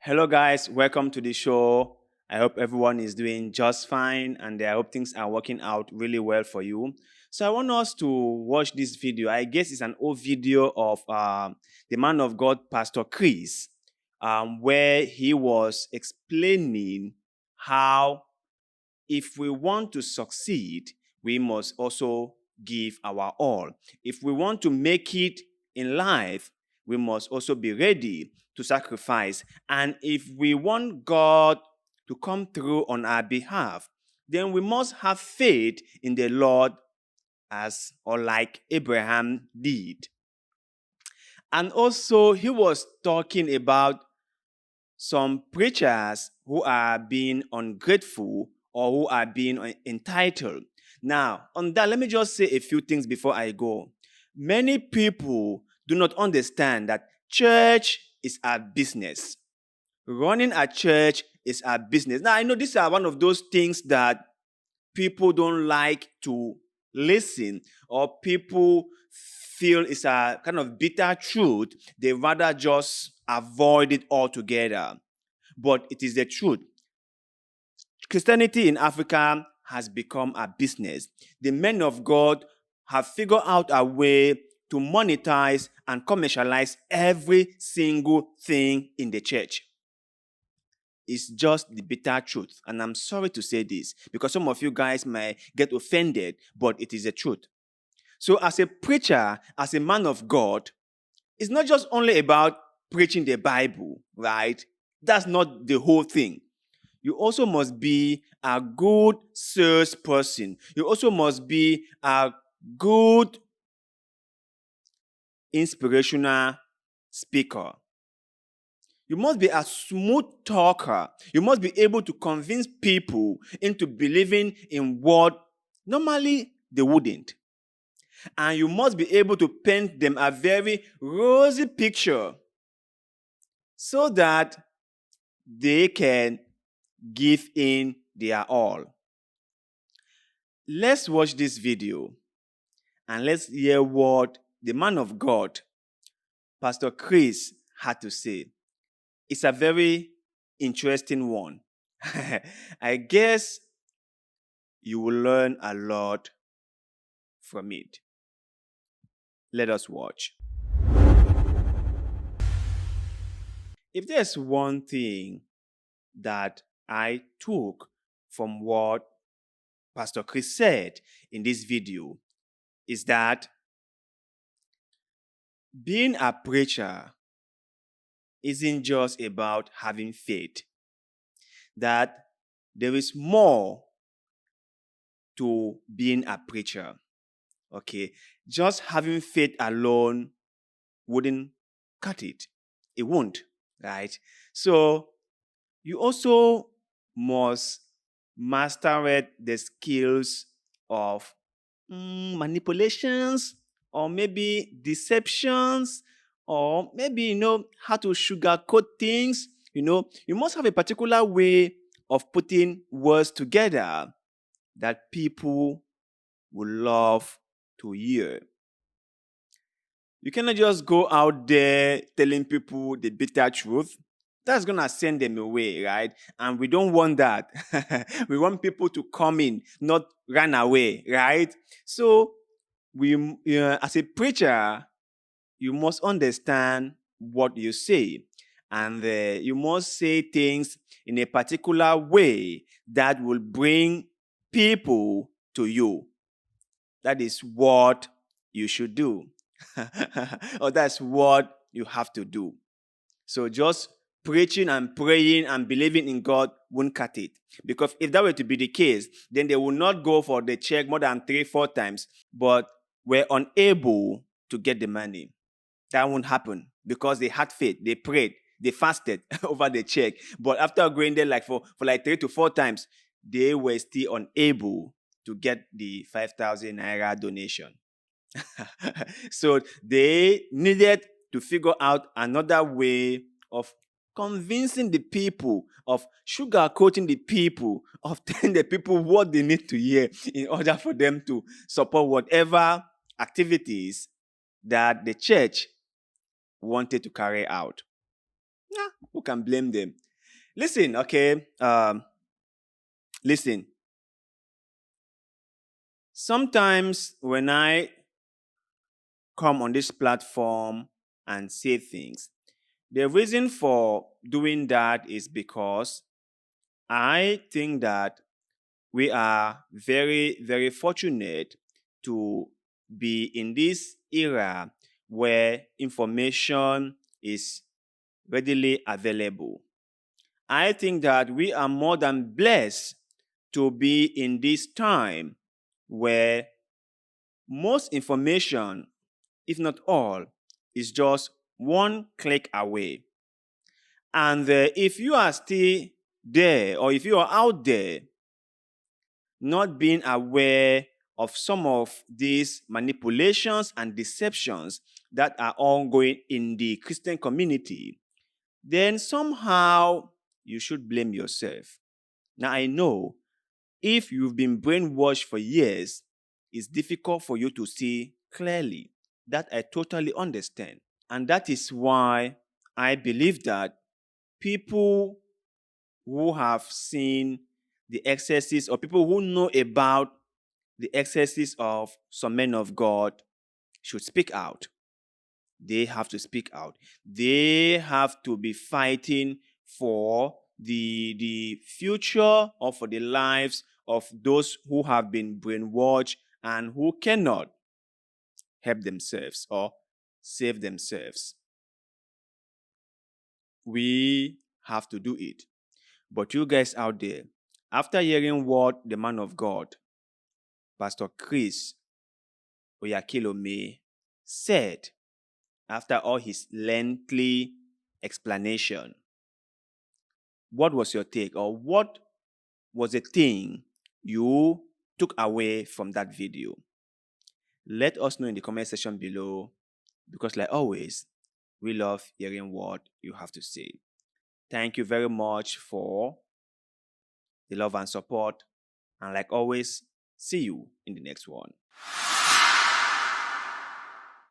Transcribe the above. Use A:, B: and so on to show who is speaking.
A: Hello, guys. Welcome to the show. I hope everyone is doing just fine and I hope things are working out really well for you. So, I want us to watch this video. I guess it's an old video of the man of God, Pastor Chris, where he was explaining how if we want to succeed, we must also give our all. If we want to make it in life, we must also be ready to sacrifice. And if we want God to come through on our behalf, then we must have faith in the Lord as or like Abraham did. And also, he was talking about some preachers who are being ungrateful or who are being entitled. Now, on that, let me just say a few things before I go. Many people do not understand that church is a business. Running a church is a business. Now, I know these are one of those things that people don't like to listen, or people feel it's a kind of bitter truth. They rather just avoid it altogether. But it is the truth. Christianity in Africa has become a business. The men of God have figured out a way to monetize and commercialize every single thing in the church. It's just the bitter truth. And I'm sorry to say this because some of you guys may get offended, but it is the truth. So, as a preacher, as a man of God, it's not just only about preaching the Bible, right? That's not the whole thing. You also must be a good salesperson. You also must be a good inspirational speaker. You must be a smooth talker. You must be able to convince people into believing in what normally they wouldn't. And you must be able to paint them a very rosy picture so that they can give in their all. Let's watch this video and let's hear what the man of God, Pastor Chris, had to say. It's a very interesting one. I guess you will learn a lot from it. Let us watch. If there's one thing that I took from what Pastor Chris said in this video, is that being a preacher isn't just about having faith, that there is more to being a preacher. Okay, just having faith alone wouldn't cut it. It won't, right? So you also must master the skills of manipulations, or maybe deceptions, or maybe how to sugarcoat things. You must have a particular way of putting words together that people will love to hear. You cannot just go out there telling people the bitter truth. That's going to send them away, right? And we don't want that. We want people to come in, not run away, right? So, as a preacher, you must understand what you say. And you must say things in a particular way that will bring people to you. That is what you should do. Or that's what you have to do. So just preaching and praying and believing in God won't cut it. Because if that were to be the case, then they will not go for the check more than 3-4 times, but were unable to get the money. That won't happen because they had faith, they prayed, they fasted over the check. But after going there for 3 to 4 times, they were still unable to get the 5,000 naira donation. So they needed to figure out another way of convincing the people, of sugarcoating the people, of telling the people what they need to hear in order for them to support whatever activities that the church wanted to carry out. Yeah, who can blame them? Listen, okay. Listen. Sometimes when I come on this platform and say things, the reason for doing that is because I think that we are very, very fortunate to be in this era where information is readily available. I think that we are more than blessed to be in this time where most information, if not all, is just one click away. And if you are still there, or if you are out there not being aware of some of these manipulations and deceptions that are ongoing in the Christian community, then somehow you should blame yourself. Now, I know if you've been brainwashed for years, it's difficult for you to see clearly. That I totally understand. And that is why I believe that people who have seen the excesses, or people who know about the excesses of some men of God, should speak out. They have to speak out. They have to be fighting for the future, or for the lives of those who have been brainwashed and who cannot help themselves or save themselves. We have to do it. But you guys out there, after hearing what the man of God, Pastor Chris Oyakilome, said, after all his lengthy explanation, what was your take, or what was the thing you took away from that video? Let us know in the comment section below, because like always, we love hearing what you have to say. Thank you very much for the love and support. And like always, see you in the next one.